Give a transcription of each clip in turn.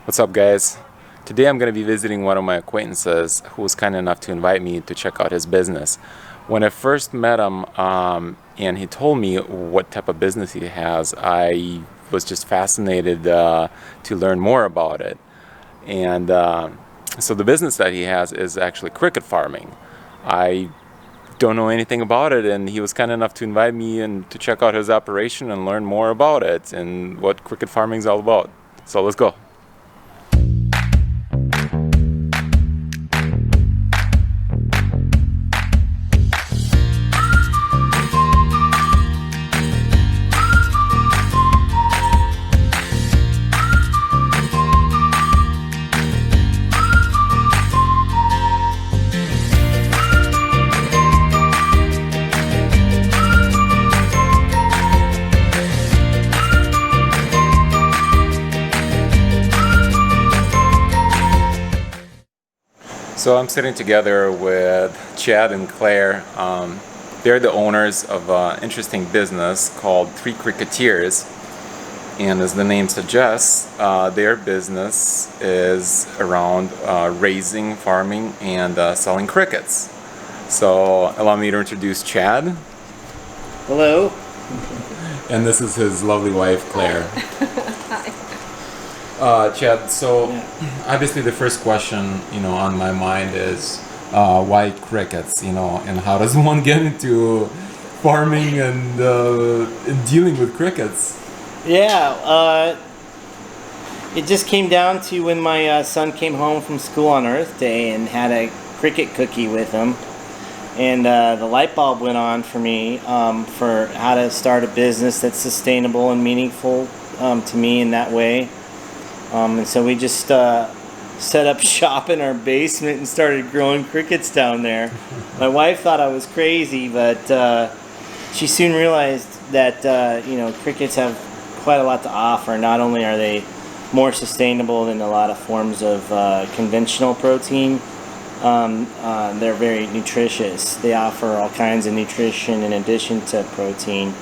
What's up, guys? Today I'm going to be visiting one of my acquaintances who was kind enough to invite me to check out his business. When I first met him and he told me what type of business he has, I was just fascinated to learn more about it. And so the business that he has is actually cricket farming. I don't know anything about it, and he was kind enough to invite me and to check out his operation and learn more about it and what cricket farming is all about. So let's go. So I'm sitting together with Chad and Claire. They're the owners of an interesting business called Three Cricketers. And as the name suggests, their business is around raising, farming, and selling crickets. So allow me to introduce Chad. Hello. And this is his lovely wife, Claire. Hi. Chad, so obviously the first question, on my mind is why crickets, and how does one get into farming and dealing with crickets? Yeah, it just came down to when my son came home from school on Earth Day and had a cricket cookie with him. And the light bulb went on for me for how to start a business that's sustainable and meaningful to me in that way. And so we just set up shop in our basement and started growing crickets down there. My wife thought I was crazy, but she soon realized that crickets have quite a lot to offer. Not only are they more sustainable than a lot of forms of conventional protein, they're very nutritious. They offer all kinds of nutrition in addition to protein.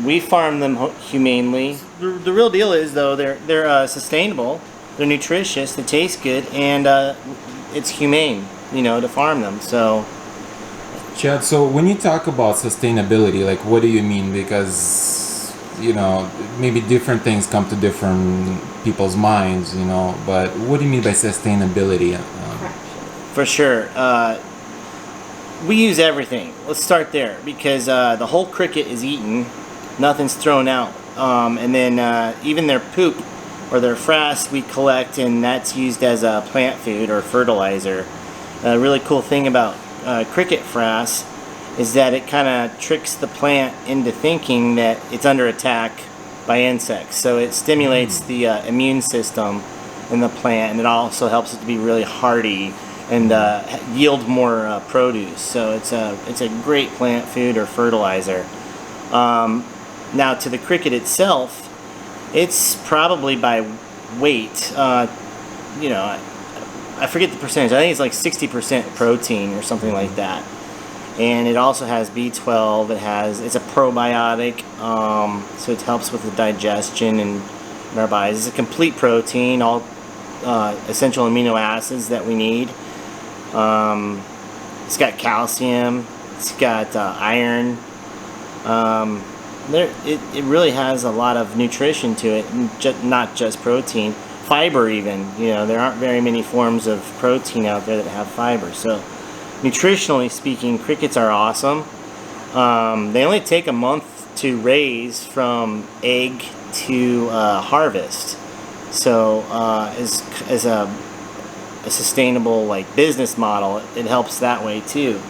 We farm them humanely. The real deal is, though, they're sustainable, they're nutritious, they taste good, and it's humane, to farm them. So, Chad, so when you talk about sustainability, like what do you mean? Because maybe different things come to different people's minds, but what do you mean by sustainability? For sure. We use everything. Let's start there, because the whole cricket is eaten, nothing's thrown out, and then even their poop or their frass we collect, and that's used as a plant food or fertilizer. A really cool thing about cricket frass is that it kind of tricks the plant into thinking that it's under attack by insects, so it stimulates the immune system in the plant, and it also helps it to be really hardy and yield more produce. So it's a great plant food or fertilizer. Now to the cricket itself, it's probably by weight. I forget the percentage. I think it's like 60% protein or something like that. And it also has B12. It's a probiotic, so it helps with the digestion and our bodies. It's a complete protein, all essential amino acids that we need. It's got calcium, it's got iron. It really has a lot of nutrition to it, not just protein. Fiber even, there aren't very many forms of protein out there that have fiber. So nutritionally speaking, crickets are awesome. They only take a month to raise from egg to harvest. So as a sustainable business model, it helps that way too.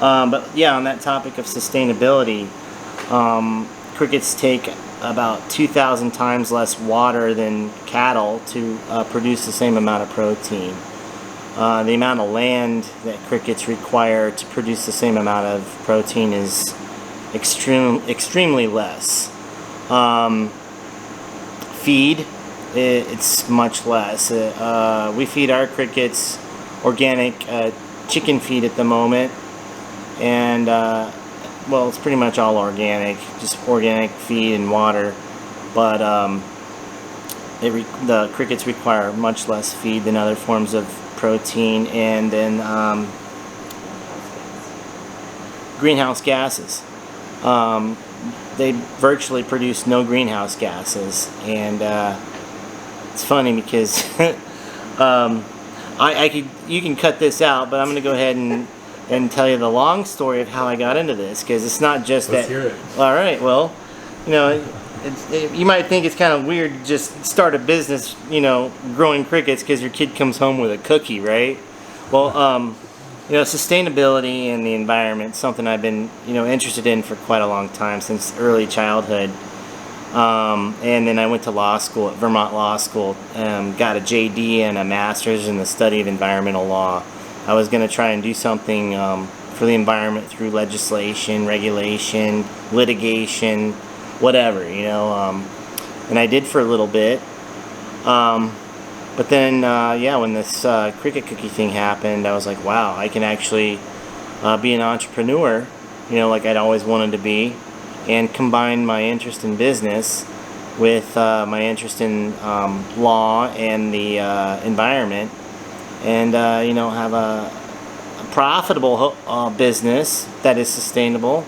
But yeah, on that topic of sustainability, crickets take about 2,000 times less water than cattle to produce the same amount of protein. The amount of land that crickets require to produce the same amount of protein is extremely less. Feed, it's much less. We feed our crickets organic chicken feed at the moment, and well, it's pretty much all organic, just organic feed and water. But The crickets require much less feed than other forms of protein, and then greenhouse gases. They virtually produce no greenhouse gases, and it's funny because you can cut this out, but I'm going to go ahead and tell you the long story of how I got into this, because it's not just Let's that. hear it. All right, well, you know, you might think it's kind of weird to just start a business, growing crickets because your kid comes home with a cookie, right? Well, sustainability and the environment is something I've been, interested in for quite a long time, since early childhood. And then I went to law school at Vermont Law School, got a JD and a master's in the study of environmental law. I was going to try and do something for the environment through legislation, regulation, litigation, whatever, and I did for a little bit. But then, when this cricket cookie thing happened, I was like, wow, I can actually be an entrepreneur, like I'd always wanted to be, and combine my interest in business with my interest in law and the environment, and have a profitable business that is sustainable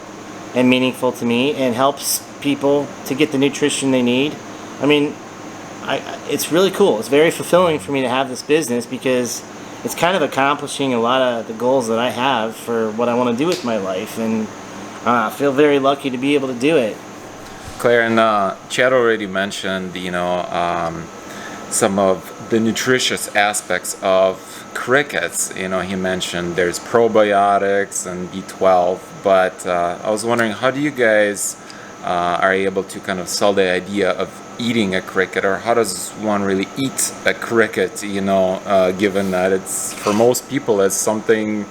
and meaningful to me and helps people to get the nutrition they need. I mean, it's really cool. It's very fulfilling for me to have this business, because it's kind of accomplishing a lot of the goals that I have for what I want to do with my life, and I feel very lucky to be able to do it. Claire and Chad already mentioned, some of the nutritious aspects of crickets. He mentioned there's probiotics and B12, but I was wondering, how do you guys are able to kind of sell the idea of eating a cricket, or how does one really eat a cricket, given that it's, for most people, it's something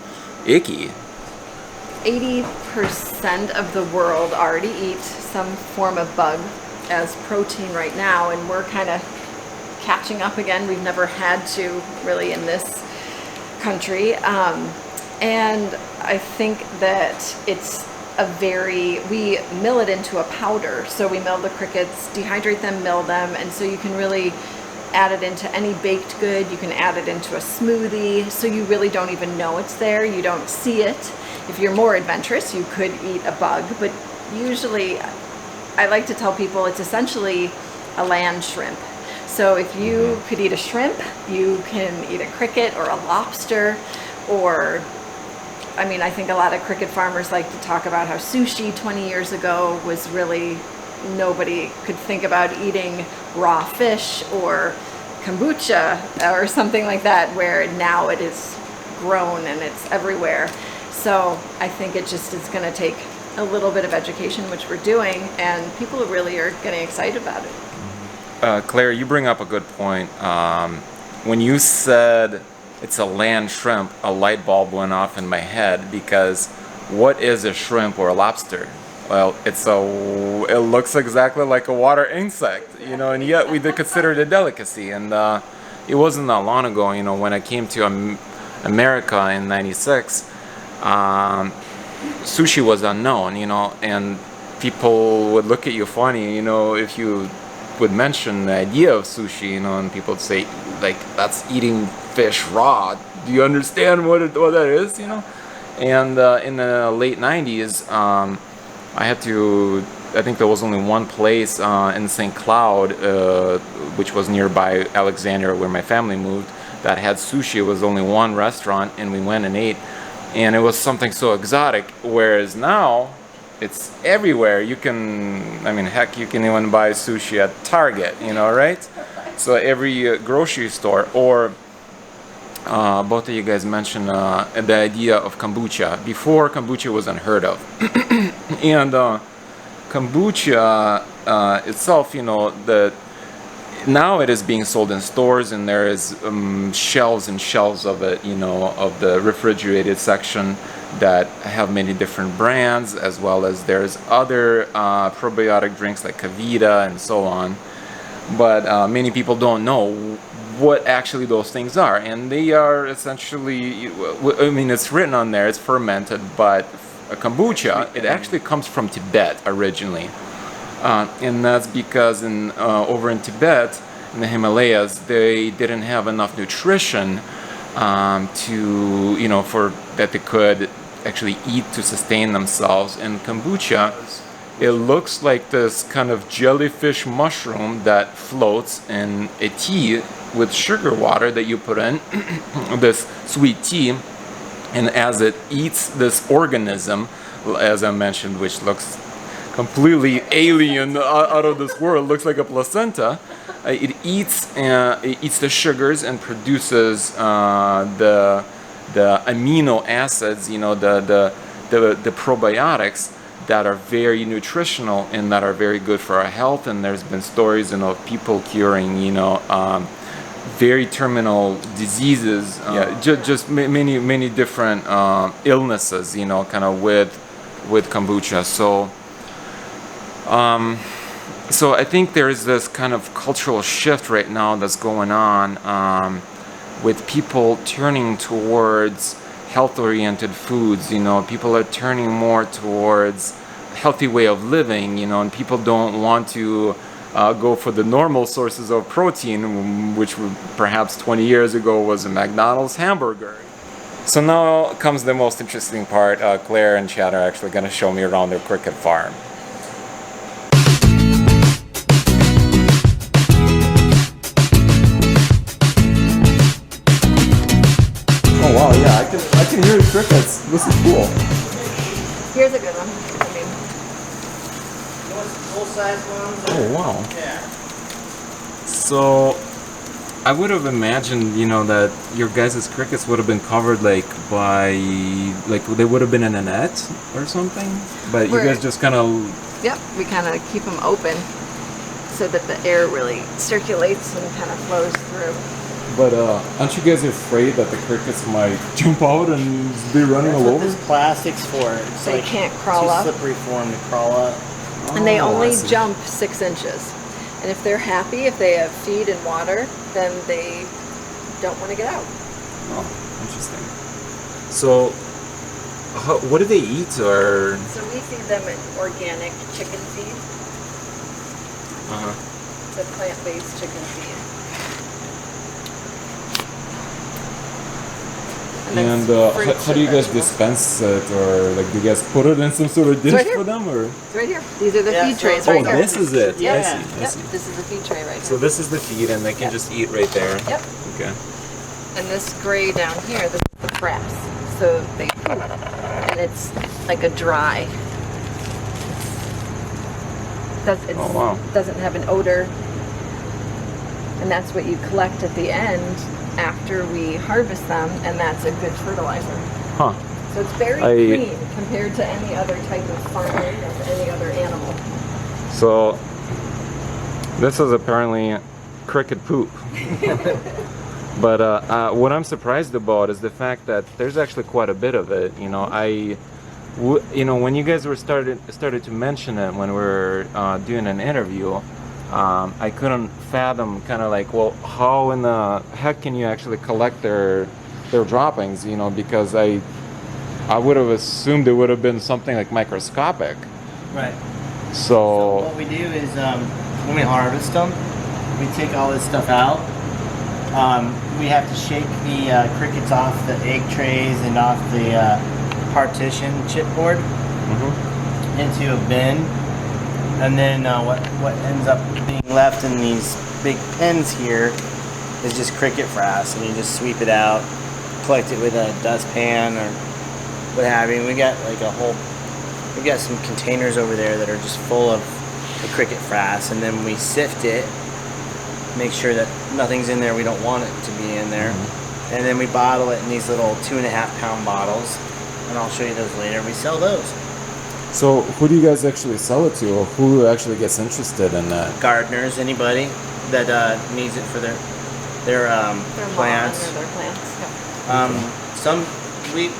icky? 80% of the world already eat some form of bug as protein right now, and we're kind of catching up again. We've never had to really in this country, and I think that it's we mill it into a powder. So we mill the crickets, dehydrate them, mill them, and so you can really add it into any baked good. You can add it into a smoothie, so you really don't even know it's there. You don't see it. If you're more adventurous, you could eat a bug, but usually I like to tell people it's essentially a land shrimp. So if you could eat a shrimp, you can eat a cricket or a lobster, or I think a lot of cricket farmers like to talk about how sushi 20 years ago was really, nobody could think about eating raw fish or kombucha or something like that, where now it is grown and it's everywhere. So I think it just is going to take a little bit of education, which we're doing, and people really are getting excited about it. Claire, you bring up a good point. When you said it's a land shrimp, a light bulb went off in my head, because what is a shrimp or a lobster? Well, it looks exactly like a water insect, and yet we did consider it a delicacy. And it wasn't that long ago, when I came to America in '96, sushi was unknown, and people would look at you funny, if you would mention the idea of sushi, and people would say, like, that's eating fish raw. Do you understand what that is, And in the late '90s, I think there was only one place in St. Cloud, which was nearby Alexandria, where my family moved, that had sushi. It was only one restaurant, and we went and ate, and it was something so exotic. Whereas now, it's everywhere. You can, heck, you can even buy sushi at Target, right? So every grocery store, or both of you guys mentioned the idea of kombucha. Before, kombucha was unheard of. And kombucha itself, now it is being sold in stores, and there is shelves and shelves of it, of the refrigerated section that have many different brands, as well as there's other probiotic drinks like Kavita and so on. But many people don't know what actually those things are, and they are essentially, it's written on there, it's fermented, but kombucha, it actually comes from Tibet originally. And that's because over in Tibet, in the Himalayas, they didn't have enough nutrition to, for that they could actually eat to sustain themselves. And kombucha, it looks like this kind of jellyfish mushroom that floats in a tea with sugar water that you put in, this sweet tea, and as it eats this organism, as I mentioned, which looks completely alien out of this world, looks like a placenta, it eats the sugars and produces the amino acids, the probiotics that are very nutritional and that are very good for our health. And there's been stories of people curing very terminal diseases, just many different illnesses, kind of with kombucha. So I think there is this kind of cultural shift right now that's going on with people turning towards health-oriented foods. People are turning more towards healthy way of living, and people don't want to go for the normal sources of protein, which perhaps 20 years ago was a McDonald's hamburger. So now comes the most interesting part. Claire and Chad are actually going to show me around their cricket farm. Oh wow, yeah, I can hear the crickets. This is cool. Here's a good one. Full-size ones? Oh wow. Yeah. So I would have imagined, that your guys' crickets would have been covered they would have been in a net or something. But you guys just kind of. Yep, we kind of keep them open so that the air really circulates and kind of flows through. But aren't you guys afraid that the crickets might jump out and be running all over? This plastic's for. It's They can't crawl too up. slippery for them to crawl up. And they Oh, only I see. jump 6 inches. And if they're happy, if they have feed and water, then they don't want to get out. Oh, interesting. So, what do they eat, or? So we feed them organic chicken feed, the plant-based chicken feed. And fruits how do you and guys vegetables. dispense it, or do you guys put it in some sort of dish right here. for them, or? It's right here. These are the Yeah, feed so- trays Oh, right here. this is it. I Yeah. see. I Yep, see. this is the feed tray right So here. this is the feed, and they can just eat right there. Yep. Okay. And this gray down here, this is the frass. So they poop, and it's like a dry. Oh, wow. Doesn't have an odor, and that's what you collect at the end after we harvest them, and that's a good fertilizer. Huh. So it's very clean compared to any other type of farming of any other animal. So this is apparently cricket poop. But what I'm surprised about is the fact that there's actually quite a bit of it. When you guys were started to mention it when we were doing an interview, I couldn't fathom well, how in the heck can you actually collect their droppings? Because I would have assumed it would have been something like microscopic. Right. So What we do is when we harvest them, we take all this stuff out. We have to shake the crickets off the egg trays and off the partition chipboard into a bin, and then what ends up being left in these big pens here is just cricket frass, and you just sweep it out, collect it with a dustpan or what have you. We got some containers over there that are just full of the cricket frass, and then we sift it, make sure that nothing's in there we don't want it to be in there, and then we bottle it in these little 2.5-pound bottles, and I'll show you those later. We sell those. So who do you guys actually sell it to, or who actually gets interested in that? Gardeners, anybody that needs it for their plants. Or their plants. Yep.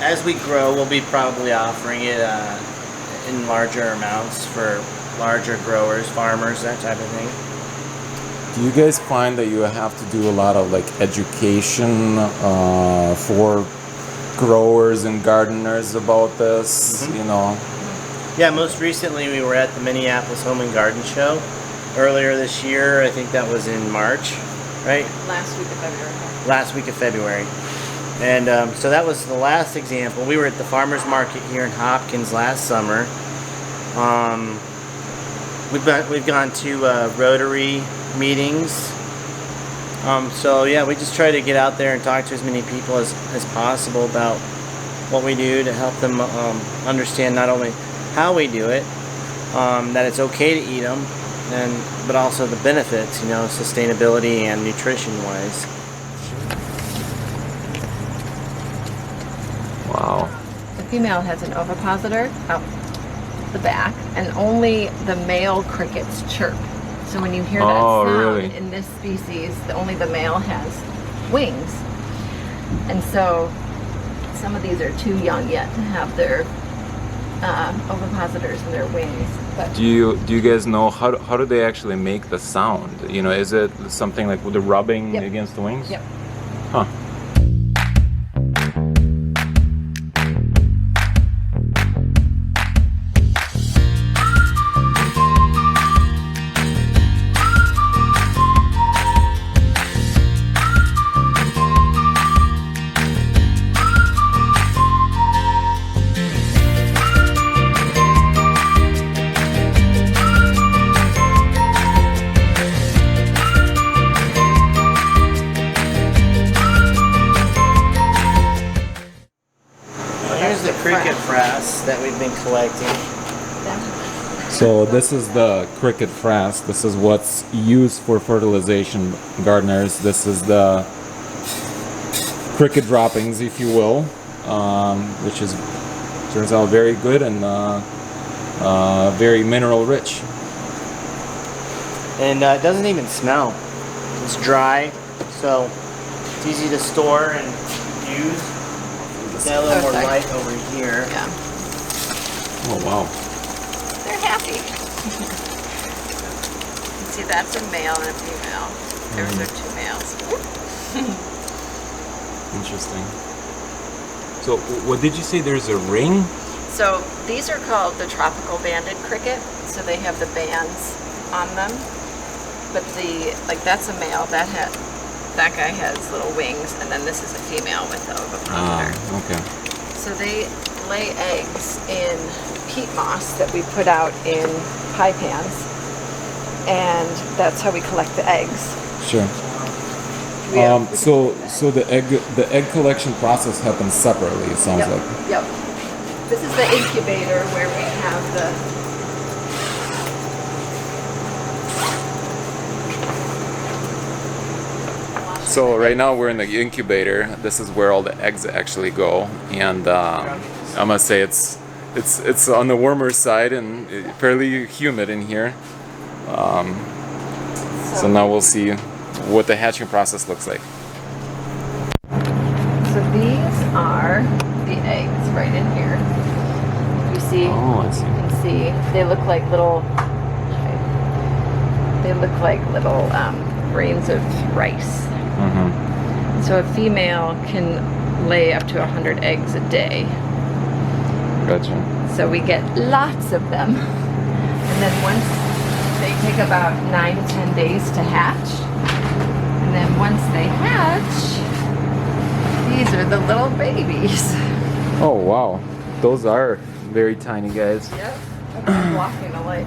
As we grow, we'll be probably offering it in larger amounts for larger growers, farmers, that type of thing. Do you guys find that you have to do a lot of education for growers and gardeners about this? Yeah, most recently we were at the Minneapolis Home and Garden Show, earlier this year. I think that was in March, right? Last week of February. Last week of February. And so that was the last example. We were at the farmers market here in Hopkins last summer. We've gone to Rotary meetings. So yeah, we just try to get out there and talk to as many people as possible about what we do to help them understand not only how we do it, that it's okay to eat them, but also the benefits, sustainability and nutrition wise. Wow. The female has an ovipositor out the back, and only the male crickets chirp. So when you hear that sound really? in this species, only the male has wings. And so some of these are too young yet to have their ovipositors in their wings. But Do you guys know how do they actually make the sound? Is it something like with the rubbing Yep. against the wings? Yep. Huh. Here's the cricket frass that we've been collecting. So this is the cricket frass. This is what's used for fertilization gardeners. This is the cricket droppings, if you will, which turns out very good and very mineral rich. And it doesn't even smell. It's dry, so it's easy to store and use. It's got a little more sorry. light over here. Yeah, Oh wow. they're happy. You see, that's a male and a female. There's are two males. Interesting. So what did you say? There's a ring? So these are called the tropical banded cricket. So they have the bands on them. But that's a male. That guy has little wings, and then this is a female with the ovipositor. Okay. So they lay eggs in peat moss that we put out in pie pans, and that's how we collect the eggs. Sure. So the egg collection process happens separately. It sounds like. Yep. This is the incubator where we have the. So right now we're in the incubator. This is where all the eggs actually go, and I must say it's on the warmer side and fairly humid in here. So now we'll see what the hatching process looks like. So these are the eggs right in here. You see, Oh, I see. you can see they look like little. They look like little grains of rice. Mm-hmm. So a female can lay up to 100 eggs a day. Gotcha. So we get lots of them. And then once they take about 9 to 10 days to hatch. And then once they hatch, these are the little babies. Oh wow, those are very tiny guys. Yep. I'm blocking the light.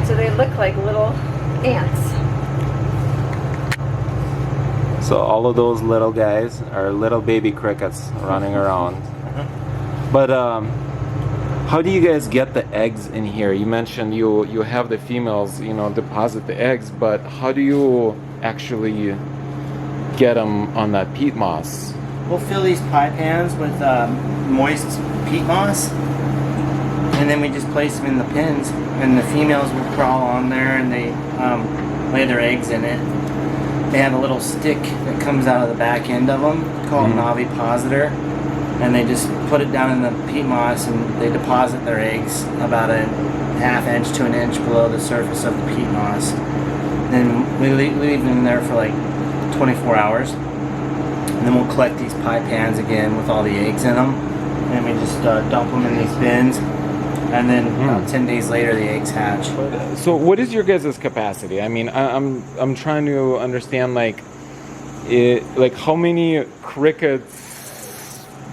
So they look like little ants. So all of those little guys are little baby crickets running around. But how do you guys get the eggs in here? You mentioned you have the females, deposit the eggs, but how do you actually get them on that peat moss? We'll fill these pie pans with moist peat moss, and then we just place them in the pins, and the females will crawl on there and they lay their eggs in it. They have a little stick that comes out of the back end of them called an ovipositor, and they just put it down in the peat moss and they deposit their eggs about a ½ inch to an inch below the surface of the peat moss. Then we leave them there for like 24 hours, and then we'll collect these pie pans again with all the eggs in them, and we just dump them in these bins. and then about 10 days later the eggs hatch. So what is your guys' capacity? I mean, I'm trying to understand like how many crickets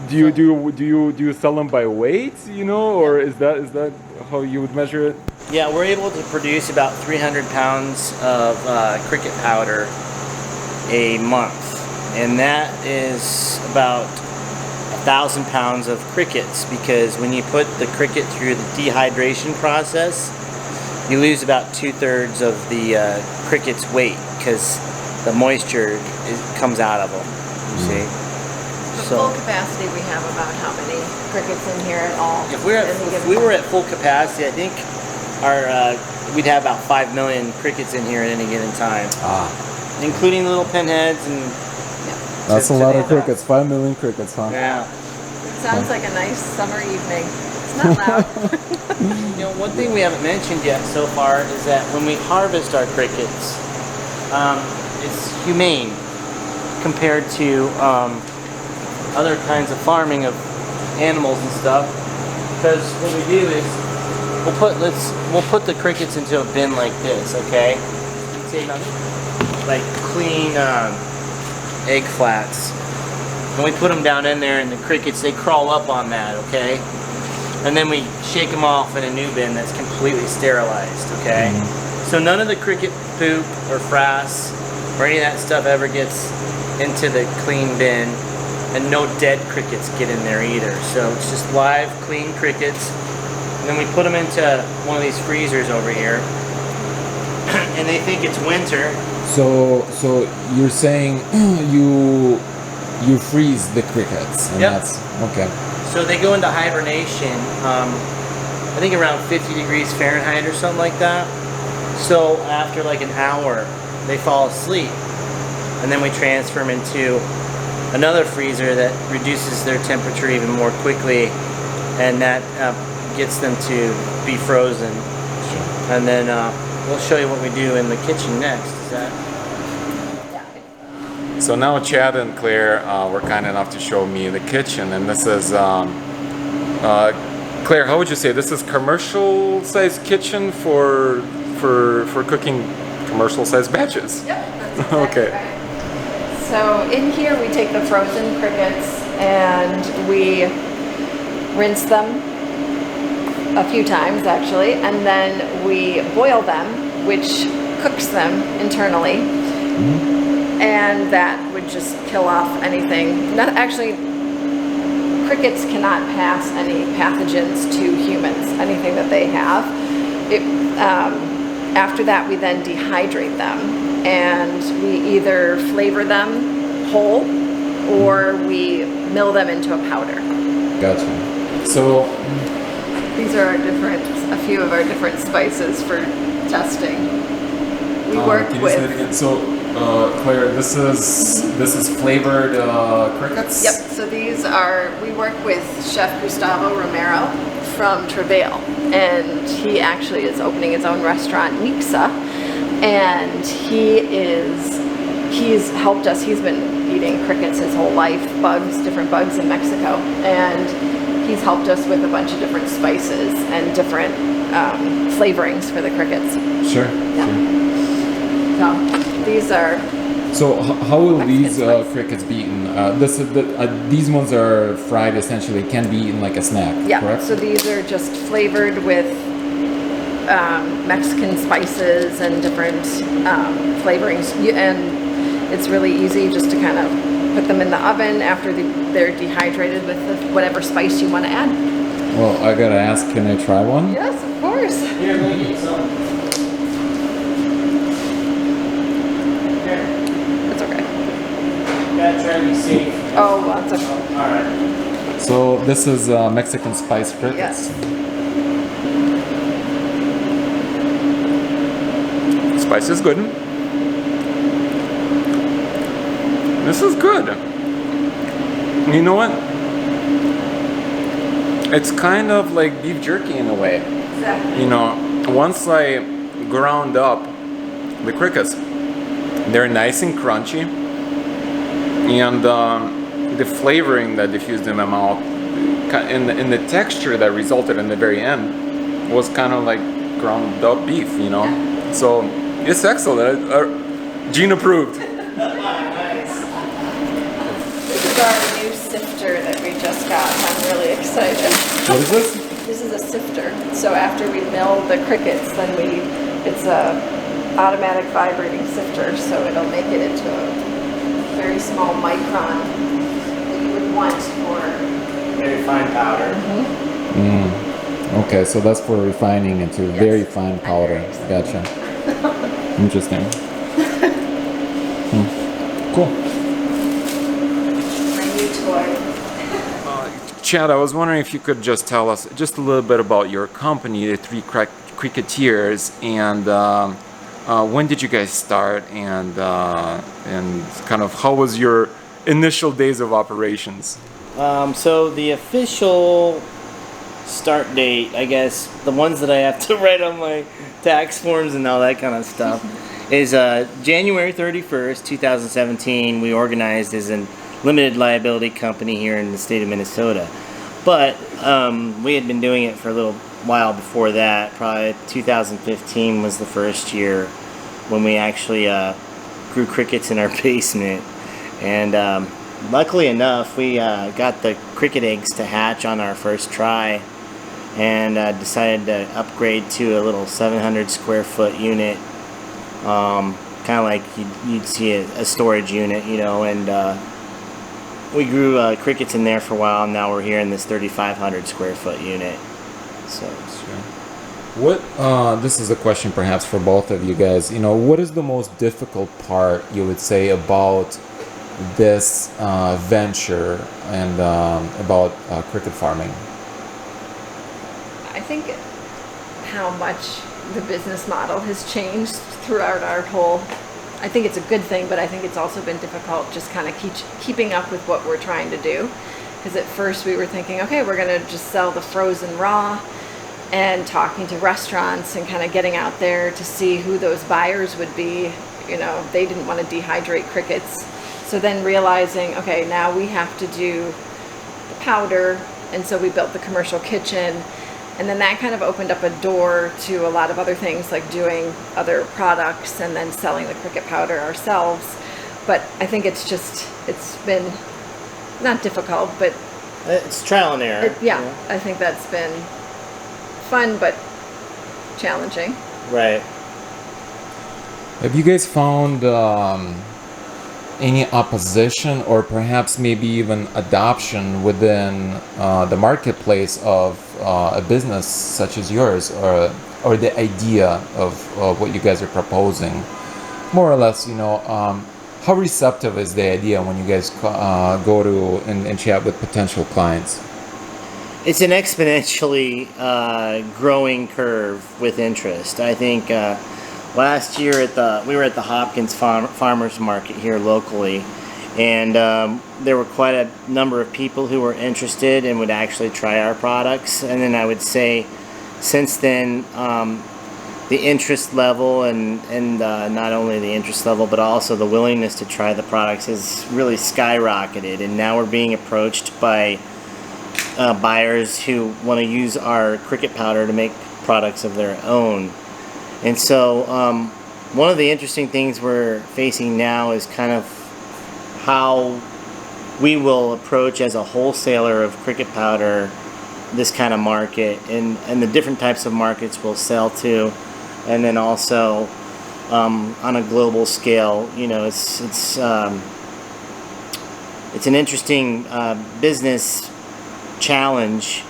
do you sell them by weight, you know, or is that how you would measure it? Yeah, we're able to produce about 300 pounds of cricket powder a month, and that is about 1,000 pounds of crickets, because when you put the cricket through the dehydration process, you lose about 2/3 of the cricket's weight because the moisture comes out of them, you see. The full capacity, we have about how many crickets in here at all? If we were at full capacity, I think we'd have about 5 million crickets in here at any given time, including little pinheads and. That's a lot of crickets. 5 million crickets, huh? Yeah. It sounds like a nice summer evening. It's not loud. You know, one thing we haven't mentioned yet so far is that when we harvest our crickets, it's humane compared to other kinds of farming of animals and stuff. Because what we do is we'll put the crickets into a bin like this, okay? Like clean egg flats. And we put them down in there, and the crickets, they crawl up on that, okay? And then we shake them off in a new bin that's completely sterilized, okay? So none of the cricket poop or frass or any of that stuff ever gets into the clean bin, and no dead crickets get in there either. So it's just live, clean crickets. And then we put them into one of these freezers over here, and they think it's winter. So you're saying you freeze the crickets, and that's okay. So they go into hibernation, I think around 50 degrees Fahrenheit or something like that. So after like an hour, they fall asleep, and then we transfer them into another freezer that reduces their temperature even more quickly, and that gets them to be frozen. And then we'll show you what we do in the kitchen next. Is that? So now Chad and Claire were kind enough to show me the kitchen, and this is Claire. How would you say this is commercial size kitchen for cooking commercial size batches? Yep. That's exactly Okay. Right. So in here we take the frozen crickets and we rinse them a few times actually, and then we boil them, which cooks them internally. And that would just kill off anything. Actually, crickets cannot pass any pathogens to humans, anything that they have. After that, we then dehydrate them, and we either flavor them whole or we mill them into a powder. Gotcha. So these are a few of our different spices for testing. We work can you with. say it again? So Claire, this is flavored crickets? Yep, so we work with Chef Gustavo Romero from Travail, and he actually is opening his own restaurant, Nixa, and he's helped us. He's been eating crickets his whole life, different bugs in Mexico, and he's helped us with a bunch of different spices and different flavorings for the crickets. Sure. Yeah. Sure. So these are. So how will these crickets be eaten? These ones are fried essentially, can be eaten like a snack, Yeah, correct? so these are just flavored with Mexican spices and different flavorings. And it's really easy just to kind of put them in the oven after they're dehydrated with whatever spice you want to add. Well, I gotta ask, can I try one? Yes, of course. Here, let me get some. That's okay. Gotta try to be safe. Oh, well, that's okay. Alright. So this is Mexican spice crickets. Yes. Spice is good. This is good. You know what? It's kind of like beef jerky in a way. Exactly. You know, once I ground up the crickets, they're nice and crunchy, and the flavoring that diffused in my mouth, in the texture that resulted in the very end, was kind of like ground up beef, you know. Yeah. So it's excellent. Gene approved. Nice. This is our new sifter that we just got. I'm really excited. What is this? This is a sifter. So after we mill the crickets, then it's a automatic vibrating sifter. So it'll make it into a very small micron that you would want for Very fine powder. Okay, so that's for refining into very fine powder. Gotcha. Interesting. Cool. my new toy. Chad, I was wondering if you could just tell us just a little bit about your company, the Three Cricketers, and when did you guys start, and kind of how was your initial days of operations? So the official start date, I guess, the ones that I have to write on my tax forms and all that kind of stuff, is January 31st, 2017. We organized as a limited liability company here in the state of Minnesota. But we had been doing it for a little while before that. Probably 2015 was the first year when we actually grew crickets in our basement. And luckily enough, we got the cricket eggs to hatch on our first try, and decided to upgrade to a little 700 square foot unit, kind of like you'd see a storage unit, you know. And we grew crickets in there for a while, and now we're here in this 3,500 square foot unit. So. What this is a question perhaps for both of you guys. You know, what is the most difficult part you would say about this venture and about cricket farming? I think how much the business model has changed throughout our whole. I think it's a good thing, but I think it's also been difficult just kind of keeping up with what we're trying to do. Because at first we were thinking, okay, we're going to just sell the frozen raw, and talking to restaurants and kind of getting out there to see who those buyers would be. You know, they didn't want to dehydrate crickets. So then realizing, okay, now we have to do the powder, and so we built the commercial kitchen. And then that kind of opened up a door to a lot of other things, like doing other products and then selling the cricket powder ourselves. But I think it's been not difficult, but It's trial and error. yeah, I think that's been fun, but challenging. Right. Have you guys found any opposition or perhaps maybe even adoption within the marketplace of a business such as yours, or the idea of what you guys are proposing? More or less, you know, how receptive is the idea when you guys go to and chat with potential clients? It's an exponentially growing curve with interest. I think last year we were at the Hopkins Farmers Market here locally, and there were quite a number of people who were interested and would actually try our products. And then I would say, since then, the interest level and not only the interest level, but also the willingness to try the products has really skyrocketed. And now we're being approached by buyers who want to use our cricket powder to make products of their own. And so one of the interesting things we're facing now is kind of how we will approach as a wholesaler of cricket powder this kind of market, and the different types of markets we'll sell to, and then also on a global scale. You know, it's an interesting business challenge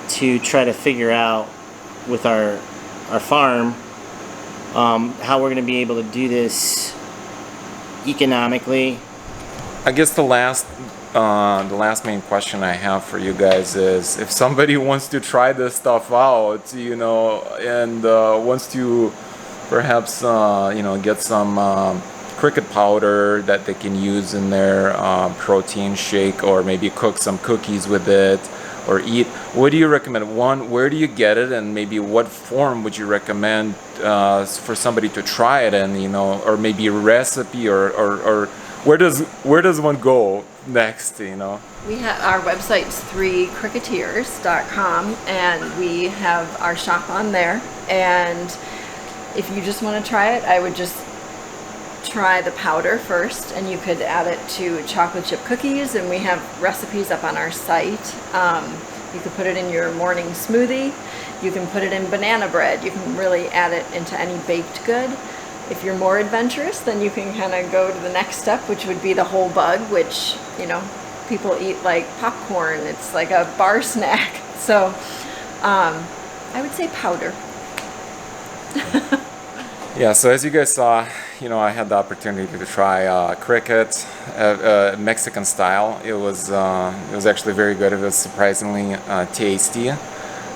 to try to figure out with our farm how we're going to be able to do this economically. I guess the last main question I have for you guys is, if somebody wants to try this stuff out, you know, and wants to perhaps get some cricket powder that they can use in their protein shake, or maybe cook some cookies with it or eat, what do you recommend? One, where do you get it, and maybe what form would you recommend for somebody to try it in, you know, or maybe a recipe, or where does one go next, you know? We have our website's 3cricketeers.com, and we have our shop on there. And if you just want to try it, I would just try the powder first, and you could add it to chocolate chip cookies, and we have recipes up on our site. You could put it in your morning smoothie. You can put it in banana bread. You can really add it into any baked good. If you're more adventurous, then you can kind of go to the next step, which would be the whole bug, which, you know, people eat like popcorn. It's like a bar snack. So I would say powder. Yeah, so as you guys saw, you know, I had the opportunity to try cricket, Mexican style. It was actually very good. It was surprisingly tasty.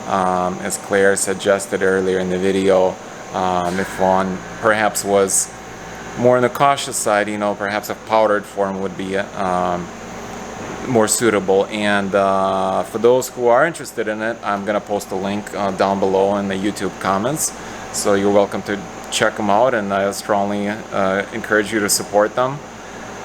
As Claire suggested earlier in the video, if one perhaps was more on the cautious side, you know, perhaps a powdered form would be more suitable. And for those who are interested in it, I'm gonna post a link down below in the YouTube comments, so you're welcome to check them out, and I strongly encourage you to support them.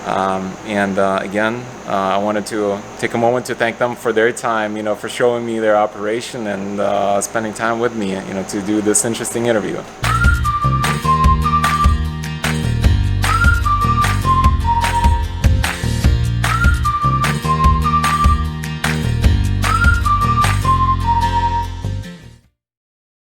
Again, I wanted to take a moment to thank them for their time, you know, for showing me their operation and spending time with me, you know, to do this interesting interview.